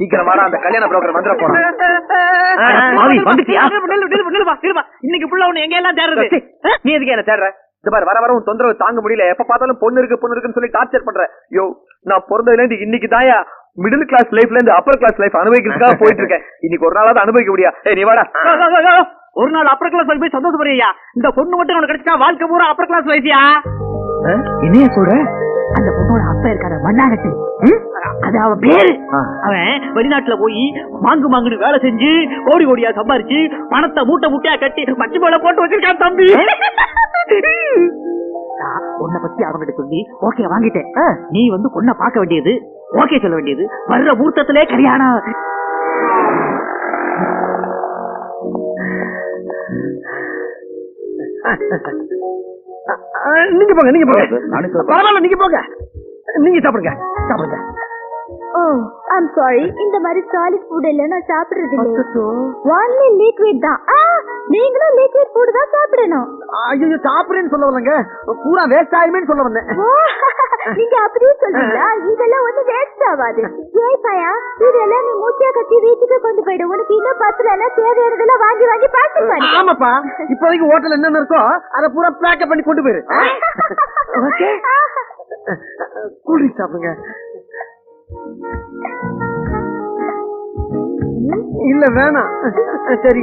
சீக்கிரம் வாடா, அந்த கல்யாண புரோக்கர் வந்துட போறான். இன்னைக்கு புள்ள உன்னை எங்க எல்லாம் தேடுறது? நீ எதுக்கு என்ன தேடுற? இந்த பாரு, வர வர உன் தொந்தரவு தாங்க முடியல. எப்ப பார்த்தாலும் பொண்ணு இருக்குன்னு சொல்லி டார்ச்சர் பண்ற. யோ, நான் பிறந்ததுல இருந்து இன்னைக்கு தாயா மிடில் கிளாஸ் லைஃப்ல இருந்து அப்பர் கிளாஸ் லைஃப் அனுபவிக்கிறதுக்காக போயிட்டு இருக்கேன். இன்னைக்கு ஒரு நாளாவது அனுபவிக்க முடியா? நீ வாடா. ஒரு நாள் அப்பர் கிளாஸ் லைஃப் போய் சந்தோஷப்படுறியா? இந்த பொண்ணு மட்டும் உனக்கு கிடைச்சா வாழ்க்கை பூரா அப்பர் கிளாஸ் லைஃப்யா? என்னைய சொல்ற? அந்த பொண்ணோட அப்பா இருக்காத மண்ணாகட்டு, அது அவன் பேரு. அவன் வெளிநாட்டுல போய் மாங்குன்னு வேலை செஞ்சு கோடி கோடியா சம்பாரிச்சு பணத்தை மூட்டை மூட்டையா கட்டி பச்சை மேல போட்டு வச்சிருக்கான் தம்பி. உன்னை பத்தி அவங்கிட்ட சொல்லி ஓகே வாங்கிட்டேன். நீ வந்து பொண்ணை பார்க்க வேண்டியது, ஓகே சொல்ல வேண்டியது, வர்ற மூர்த்தத்திலே கல்யாணம். நீங்க போங்க, நீங்க போங்க. பரவாயில்ல, நீங்க போங்க. நீங்க சாப்பிடுங்க, சாப்பிடுங்க. I'm sorry, இந்த மாதிரி சாலிட் ஃபுட் எல்லாம் நான் சாப்பிடுறது இல்ல. ஒன்லி லிக்விட் தான். நீங்களும் லிக்விட் ஃபுட் தான் சாப்பிடணும். ஐயோ, சாப்பிடுறேன்னு சொல்ல வரலங்க, பூரா வேஸ்ட் ஆயிடுமேன்னு சொல்ல வந்தேன். நீங்க அப்படியே சொல்றீங்களா? இதெல்லாம் ஒண்ணு வேஸ்ட் ஆகாது. ஏய் பையா, இதெல்லாம் நீ மூச்சா கட்டி வீட்டுக்கு கொண்டு போயிடு. உனக்கு இன்னும் பத்தலன்னா தேவையானதெல்லாம் வாங்கி வாங்கி பேக் பண்ணு. ஆமாப்பா, இப்போதைக்கு ஹோட்டல் என்னென்ன இருக்கோ அதை பூரா பேக் பண்ணி கொண்டு போயிரு. ஓகே, கூலிங் சாப்பிடுங்க. இல்ல வேணாம், சரி.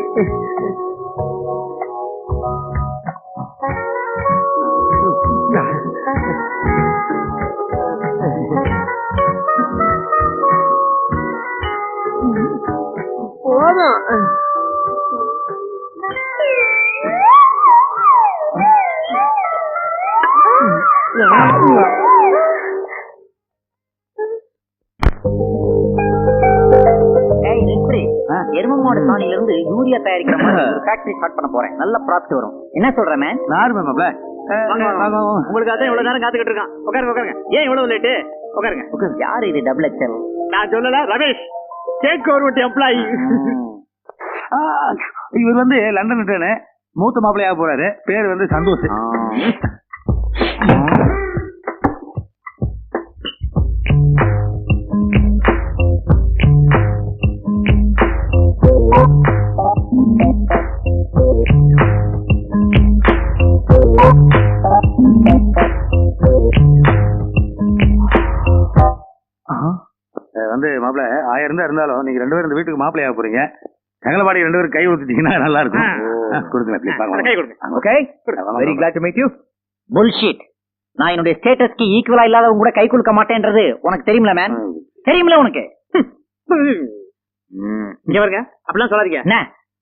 போதும். எருமமாடு சாணியில இருந்து யூரியா தயாரிக்கிற மாதிரி ஒரு ஃபேக்டரி ஸ்டார்ட் பண்ண போறேன். நல்ல ப்ராஃபிட் வரும். என்ன சொல்ற மேன்? உங்களுக்கு அதான் இவ்வளவு நேரம் காத்துக்கிட்டு இருக்கான். உட்காருங்க உட்காருங்க. ஏன் இவ்வளவு லேட்டு? உட்காருங்க. யாரு இது? Double XL. நான் சொல்லல, ரமேஷ், ஸ்டேட் கவர்மெண்ட் எம்ப்ளாயி. இவர் வந்து லண்டன் ரிட்டர்னு மூத்த மாப்பிள்ளையாக போறாரு. பேர் வந்து சந்தோஷ். வந்து மாப்பிள்ள 1000 இருந்தாலும் நீங்க 2 பேரும் இந்த வீட்டுக்கு மாப்பிள்ளையாக போறீங்க. தங்கலபாடி 2 பேரும் கை ஊத்திட்டீங்கன்னா நல்லா இருக்கும். Very glad to meet you. Bullshit. நான் என்னுடைய ஸ்டேட்டஸ்க்கு ஈக்குவலா இல்லாதவங்க கூட கை குலுக்க மாட்டேன்றது உனக்கு தெரியுமில மேன்? தெரியுமில உனக்கு? இங்க பாருங்க, அப்படிலாம் சொல்லாதீங்க. என்ன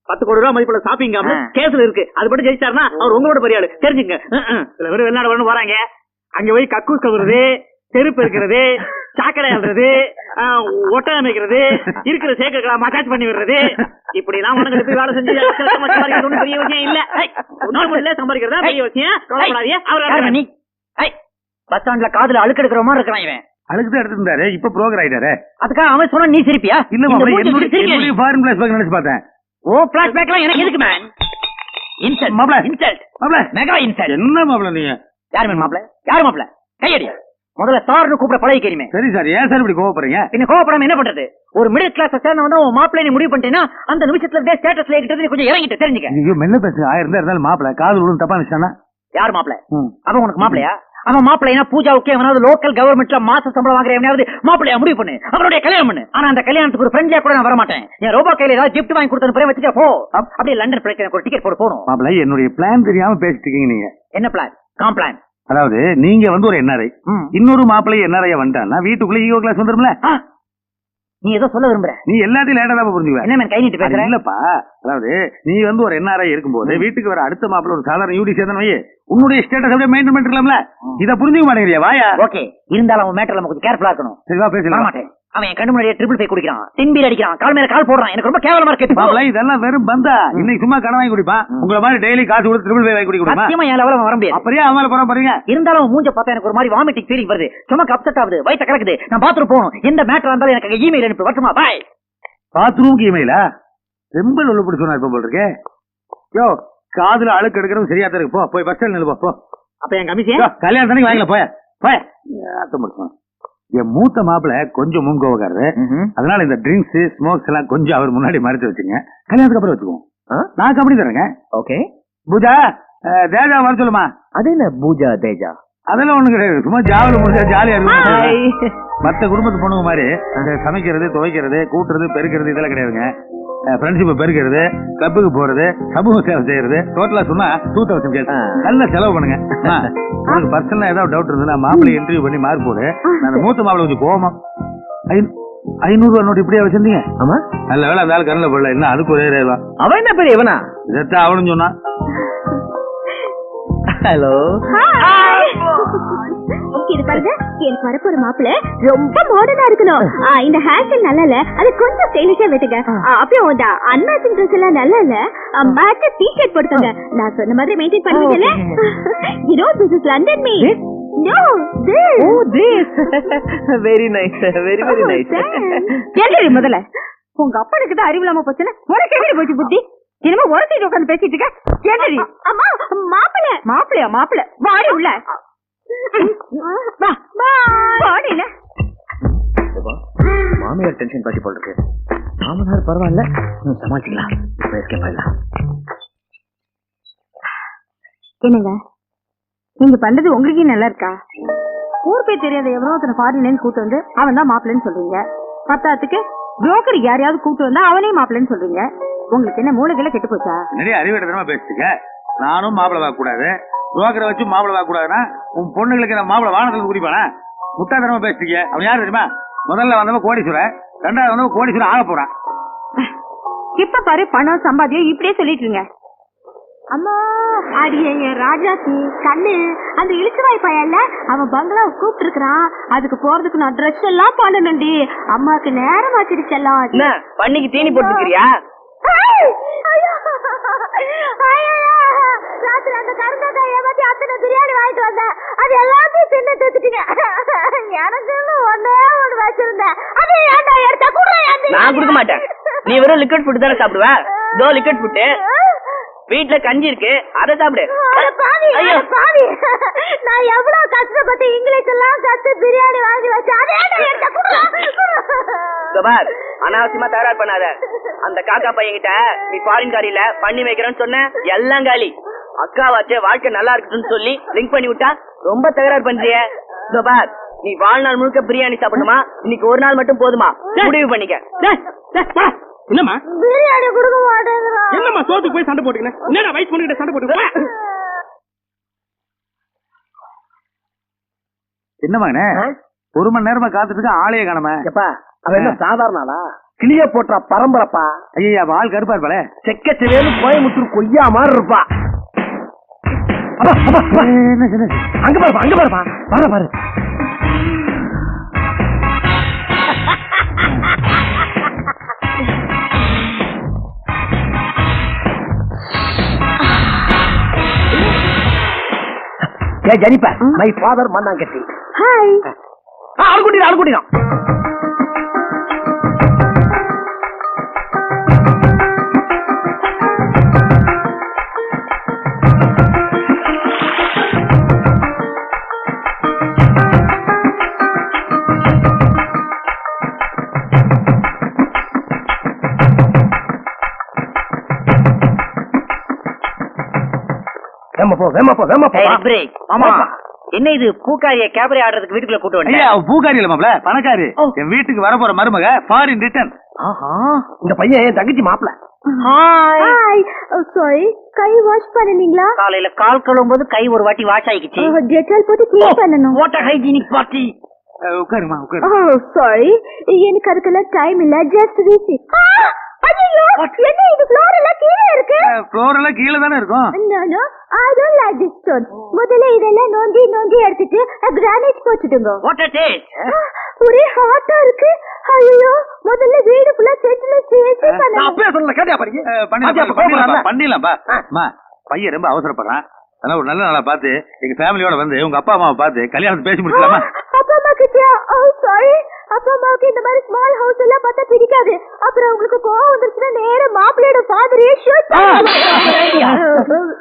10 கோடி ரூபாய் மதிப்புள்ள ஷாப்பிங் கேஸ்ல இருக்கு. அது மட்டும் ஜெயிச்சாருன்னா அவர் உங்களோட பெரிய ஆளு, தெரிஞ்சுங்க. சில பேர் வெளிநாடு வரணும் வராங்க, அங்க போய் கக்கூஸ் கவுறது, செருப்பு இருக்கிறது, சாக்கடை ஆடுறது, ஒட்டை அமைக்கிறது, இருக்கிற சேர்க்க மசாஜ் பண்ணி விடுறது, இப்படி எல்லாம் உனக்கு போய் வேலை செஞ்சு சம்பாதிக்கிறது பெரிய விஷயம் இல்ல. சம்பாதிக்கிறதா பெரிய விஷயம். பஸ் ஸ்டாண்ட்ல காதுல அழுக்கு எடுக்கிற மாதிரி இருக்கிறான் இவன். அழுக்கு தான் எடுத்திருந்தாரு, இப்ப புரோக்கர் ஆயிட்டாரு. அதுக்காக அவன் சொன்னா நீ சிரிப்பியா? இல்ல என்னுடைய ஃபாரின் பிளாஷ்பேக் நினைச்சு பார்த்தேன். ஓ பிளாஷ்பேக்லாம் எனக்கு எதுக்கு மேன்? இன்சல்ட் மாப்ள, இன்சல்ட் மாப்ள, மெகா இன்சல்ட். என்ன மாப்ள நீங்க? யார் மேன் மாப்ள? யார் மாப்ள? கையடி. முதல்ல சார்னு கூப்பிட பழகிக்கிறீமே. சரி சார், ஏன் சார் இப்படி கோவப்படுறீங்க? பின்ன கோவப்படாம என்ன பண்றது? ஒரு மிடில் கிளாஸ் சேர்ந்தவன் உன் மாப்பிள்ளை நீ முடிவு பண்ணிட்டேன்னா அந்த நிமிஷத்துல இருந்தே ஸ்டேட்டஸ்ல கிட்ட கொஞ்சம் இறங்கிட்டு தெரிஞ்சுக்க. ஐயோ, மெல்ல பேசுங்க. 1000 இருந்தாலும் மாப்பிள்ள காது விழுந்து தப்பா நினைச்சானா? யார் மாப்பிள்ள? அவன் உனக்கு மாப்பிள்ளையா? அவன் மாப்பிள்ளைனா பூஜாவுக்கு எவனாவது லோக்கல் கவர்மெண்ட்ல மாச சம்பளம் வாங்குற எவனாவது மாப்பிள்ளையா முடிவு பண்ணு, அவனுடைய கல்யாணம் பண்ணு. ஆனா அந்த கல்யாணத்துக்கு ஒரு ஃப்ரெண்ட்லியா கூட நான் வர மாட்டேன். என் ரோபா கையில ஏதாவது கிஃப்ட் வாங்கி கொடுத்தா போய் வச்சுக்க போ. அப்படியே லண்டன் பிளைட் எனக்கு ஒரு டிக்கெட் போட்டு போகணும். மாப்பிள்ள, என்னுடைய பிளான் தெரியாம பேசிட்டு இருக்கீங்க நீங்க. என்ன பிளான்? காம்ப்ளான். அதாவது நீங்க வந்து ஒரு என்ஆர்ஐ, இன்னொரு மாப்பிள்ளை என்ஆர்ஐ வந்துட்டான்னா வீட்டுக்குள்ள ஈகோ கிளாஸ் வந்துரும்ல. நீ ஏதோ சொல்ல விரும்புற? நீ எல்லாத்தையும் லேட்டா தான் புரிஞ்சுக்க. என்ன மேன் கை நீட்டு பேசுற? இல்லப்பா, அதாவது நீ வந்து ஒரு என்ஆர்ஐ இருக்கும்போது வீட்டுக்கு வர அடுத்த மாப்பிள்ள ஒரு சாதாரண யூடி சேர்ந்தன வை, உன்னுடைய ஸ்டேட்டஸ் அப்படியே மெயின்டைன் பண்ணிக்கலாம்ல. இத புரிஞ்சுக்க மாட்டேங்கிறியா? வாயா. ஓகே, இருந்தாலும் அவன் மேட்டர்ல நம்ம கொஞ்சம் கேர்ஃபுல்லா இருக்கணும். சரிவா பேசலாம். மாட்டேன். அவன் என் கண்ணு முன்னாடியே ட்ரிபிள் 5 குடிக்கிறான், டின்பீர் அடிக்கிறான், கால் மேல கால் போடுறான். எனக்கு ரொம்ப கேவலமா இருக்கு. மாப்பிள்ள, இதெல்லாம் வெறும் பந்தா. இன்னைக்கு சும்மா கடன் வாங்கி குடிப்பான். உங்களை மாதிரி டெய்லி காசு கொடுத்து ட்ரிபிள் 5 வாங்கி குடிக்கணுமா? சத்தியமா என் லெவல்ல வர முடியாது. அப்படியே அவங்கள போற பாருங்க. இருந்தாலும் அவன் மூஞ்ச பார்த்தா எனக்கு ஒரு மாதிரி வாமிட்டிங் ஃபீலிங் வருது. சும்மா அப்செட் ஆகுது, வயித்த கலக்குது. நான் பாத்ரூம் போகணும். எந்த மேட்டரா இருந்தாலும் எனக்கு இமெயில் அனுப்பு. வரட்டுமா? பாய். பாத்ரூமுக்கு இமெயிலா? ரொம்ப உள்ள பிடிச்சு சொன்னா இப்ப போல் இருக்கே. யோ, காதுல அழுக்கு எடுக்கிறது சரியா தான் இருக்கு. போய் பஸ் ஸ்டாண்ட் நில்லு போ. அப்ப என் கமிஷன் கல்யாணம் தானே வாங்கல. போய போய அர்த்தம் முடிச்சுமா. என் மூத்த மாப்பிள்ள கொஞ்சம் முன்கோவக்காரரு. அதனால இந்த ட்ரிங்க்ஸ் ஸ்மோக்ஸ் எல்லாம் கொஞ்சம் அவர் முன்னாடி மறைச்சு வச்சுங்க. கல்யாணத்துக்கு அப்புறம் வச்சுக்குவோம். நான் கம்பெனி தரேங்க. ஓகே பூஜா தேஜா வர சொல்லுமா. அது என்ன பூஜா தேஜா? அதெல்லாம் ஒண்ணு கிடையாது. சும்மா ஜாவல முடிஞ்சா ஜாலியா இருக்கும். மத்த குடும்பத்து பொண்ணுங்க மாதிரி சமைக்கிறது, துவைக்கிறது, கூட்டுறது, பெருக்கிறது இதெல்லாம் கிடையாதுங்க. ஃப்ரெண்ட்ஷிப்பை பெருக்கிறது, கிளப்புக்கு போறது, சமூக சேவை செய்யறது, டோட்டலா சொன்னா 2000 கேஸ். நல்ல செலவு பண்ணுங்க. உங்களுக்கு பர்சனலா ஏதாவது டவுட் இருந்ததுன்னா மாப்பிள்ளை இன்டர்வியூ பண்ணி மார்க் போடு. நான் மூத்த மாப்பிள்ளை கொஞ்சம் கோவமா 500 நோட்டு இப்படியா வச்சிருந்தீங்க? ஆமா, நல்ல வேலை அந்த ஆள் கண்ணில் போடல. என்ன அதுக்கு ஒரு 1000 அவன் என்ன பெரிய இவனா? இதைத்தான் அவனும் சொன்னான். ஹலோ, இது பாருங்க, எனக்கு வரப்போற மாப்பிள்ள ரொம்ப மாடர்னா இருக்கணும். இந்த ஹேர் ஸ்டைல் நல்லா இல்ல, அது கொஞ்சம் ஸ்டைலிஷா வெட்டுங்க. அப்புறம் இந்த அன்மேட்சிங் ட்ரெஸ் எல்லாம் நல்லா இல்ல, மேட்ச் டி-ஷர்ட் போட்டுக்கோங்க. நான் சொன்ன மாதிரி maintain பண்ணுவீங்கல்ல? You know this is London me. No, this. Oh, this. Very nice, very very nice. கேளுடி முதல்ல, உங்க அப்பனுக்கு தான் அறிவு இல்லாம போச்சுல, உனக்கு எப்படி போச்சு புத்தி? என்னமோ ஒருத்தி உட்கார்ந்து பேசிட்டு இருக்க. கேளுடி. அம்மா, மாப்பிள்ள. மாப்பிள்ளையா? மாப்பிள்ள வாடி உள்ள. மாமியார் டென்ஷன் பாட்டி போல் இருக்கு. மாமனார் பரவாயில்ல, சமாளிச்சுக்கலாம். என்னங்க நீங்க பண்றது உங்களுக்கே நல்லா இருக்கா? ஊர் பேர் தெரியாத எவரோ ஒருத்தனை ஃபாரின்ல கூட்டு வந்து அவன் தான் மாப்பிள்ளைன்னு சொல்றீங்க. பத்தாத்துக்கு புரோக்கர் யாரையாவது கூட்டு வந்தா அவனே மாப்பிள்ளைன்னு சொல்றீங்க. உங்களுக்கு என்ன மூளைகளை கெட்டு போச்சா? நிறைய அறிவிடமா பேசிட்டுங்க. நானும் மாப்பிள்ளை பார்க்க கூடாது, புரோக்கரை வச்சு மாப்பிள்ளை பார்க்க கூடாதுன்னா உன் பொண்ணுங்களுக்கு நான் மாப்பிள்ளை வானத்துல குடிப்பானா? முட்டாதனமா பேசிட்டீங்க. அவன் யாரு தெரியுமா? முதல்ல வந்தவன் கோடீஸ்வரன், ரெண்டாவது வந்தவன் கோடீஸ்வரன் ஆக போறான். இப்ப பாரு, பணம் சம்பாதியம் இப்படியே சொல்லிட்டு இருங்க. அம்மா, அடியே ராஜாத்தி கண்ணு, அந்த இழுச்சுவாய் பையன்ல அவன் பங்களா கூப்பிட்டு இருக்கிறான். அதுக்கு போறதுக்கு நான் ட்ரெஸ் எல்லாம் பண்ணணும்டி. அம்மாக்கு நேரம் ஆச்சிருச்செல்லாம். என்ன பண்ணிக்கு தீனி போட்டுக்கிறியா? ராத்திரி அந்த கருந்தாக்காய் ஏமாத்தி அத்தனை பிரியாணி வாங்கிட்டு வந்தேன். அது எல்லாத்தையும் தின்னு தூத்துட்டீங்க. எனக்கு ஒன்னே ஒண்ணு வச்சிருந்தேன். அது ஏன்டா எடுத்த கூட? நான் கொடுக்க மாட்டேன். நீ வெறும் லிக்விட் ஃபுட் தானே சாப்பிடுவ? இதோ லிக்விட் ஃபுட். வீட்டுல கஞ்சி இருக்கு, அதை சாப்பிடு. நான் எவ்வளவு கஷ்டப்பட்டு இங்கிலீஷ் எல்லாம் கத்து பிரியாணி வாங்கி வச்சேன். அதே எடுத்த கூட. அனாவசியமா தகராறு பண்ணாத. அந்த காக்கா பையன்கிட்ட நீ ஃபாரின் காரியில பண்ணி வைக்கிறேன்னு சொன்ன, எல்லாம் காலி. அக்கா வச்சே வாழ்க்கை நல்லா இருக்குன்னு சொல்லி லிங்க் பண்ணி விட்டா ரொம்ப தகராறு பண்றிய. நீ வாழ்நாள் முழுக்க பிரியாணி சாப்பிடணுமா, இன்னைக்கு ஒரு நாள் மட்டும் போதுமா? முடிவு பண்ணிக்க. என்னம்மா பிரியாணி கொடுக்க மாட்டேங்கிறான். என்னம்மா சோத்துக்கு போய் சண்டை போட்டுக்கின? என்னடா வயசு பொண்ணுகிட்ட சண்டை போட்டுக்க? என்னமாண்ணே ஒரு மணி நேரமா காத்துட்டு இருக்க, ஆளையே காணாம. அவன் என்ன சாதாரண ஆளா? கிளிய போட்டா பரம்பரப்பா. ஐயா ஆள் கருப்பா இருப்பாளே. செக்க செவேன்னு கோயம்புத்தூர் கொய்யா மாதிரி இருப்பா. அங்க பாருப்பா, அங்க பாருப்பா, பாரு பாரு. ஜனிப்பா, மை ஃபாதர் மண்ணாங்கட்டி. ஹாய். ஆளு கூட்டிதான். என்ன இது பூக்காரிய கேபரே ஆடுறதுக்கு வீட்டுக்குள்ள கூட்டு வந்து? பூக்காரி இல்ல மாப்ள, பணக்காரி. என் வீட்டுக்கு வர போற மருமக ஃபாரின் ரிட்டர்ன். இந்த பையன் என் தங்கச்சி மாப்பிள. ஹாய். சாரி, கை வாஷ் பண்ணீங்களா? காலையில கால் கழுவும்போது கை ஒரு வாட்டி வாஷ் ஆயிடுச்சு. டெட்டால் போட்டு க்ளீன் பண்ணனும். What a hygienic party. உட்காருமா உட்காரு. சாரி, எனக்கு அதுக்கெல்லாம் டைம் இல்ல. Just visit. ஐயோ, என்ன இது? ஃப்ளோர் எல்லாம் கீழே இருக்கு. ஃப்ளோர் எல்லாம் கீழே தானே இருக்கும். No, no, I don't like this stone. முதல்ல இதெல்லாம் நோண்டி எடுத்துட்டு கிரானைட் போட்டுடுங்க. What a taste. ஒரே ஹாட்டா இருக்கு. ஐயோ, முதல்ல வீடு ஃபுல்லா செட்டில் ஸ்டேஜ் பண்ணனும். அப்பவே சொல்லல, கேட்டியா பாருங்க. பண்ணிடலாம்பா. அம்மா, பையன் ரொம்ப அவசரப்படுறான். அதனால ஒரு நல்ல நாளா பார்த்து எங்க ஃபேமிலியோட வந்து உங்க அப்பா அம்மாவை பார்த்து கல்யாணத்தை பேசி முடிக்கலாமா? அப்பா அம்மா கிட்ட சாரி, அப்பா அம்மாவுக்கு இந்த மாதிரி ஸ்மால் ஹவுஸ் எல்லாம் பார்த்தா பிடிக்காது. அப்புறம் உங்களுக்கு கோவம் வந்துருச்சுன்னா நேரா மாப்பிள்ளையோட ஃபாதரே ஷூட்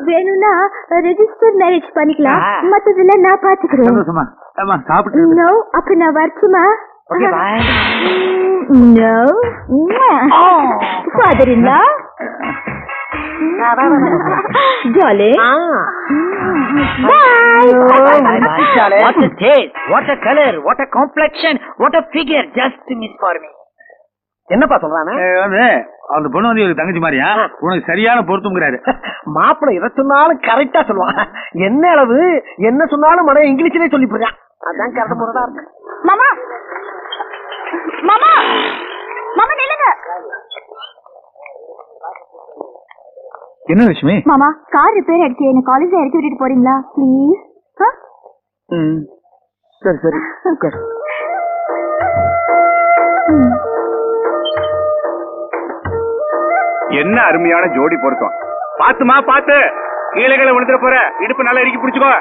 வேணும்னா ரெஜிஸ்டர் மேரேஜ் பண்ணிக்கலாம். மத்ததெல்லாம் நான் பாத்துக்கிறேன். சந்தோஷமா ஆமா சாப்பிட்டு நோ, அப்ப நான் வரட்டுமா? Okay bye. நோ ஃபாதர் இல்ல jolly. What a taste, what a color, what a complexion, what a figure, just miss for me. என்னப்பா சொல்றானே? வந்து அந்த பொண்ணு வந்து இவருக்கு தங்கச்சி மாதிரியா உனக்கு சரியான பொருத்தம்ங்கிறாரு. மாப்பிள்ளை எதை சொன்னாலும் கரெக்டா சொல்லுவான். என்ன அளவு என்ன சொன்னாலும் மன இங்கிலீஷ்லயே சொல்லி போறான். அதான் கரெக்ட் முறையா இருக்கு. மாமா மாமா மாமா நில்லுங்க. என்ன லட்சுமி? மாமா கார் ரிப்பேர் ஆயிடுச்சு, என்ன காலேஜ்ல இறக்கி விட்டுட்டு போறீங்களா ப்ளீஸ்? சரி சரி உட்கார். என்ன அருமையான ஜோடி பொருத்தம். பாத்துமா பாத்து கீழே விழுந்துட போற. இடுப்பு நல்லா இறுக்கி பிடிச்சுக்கோ.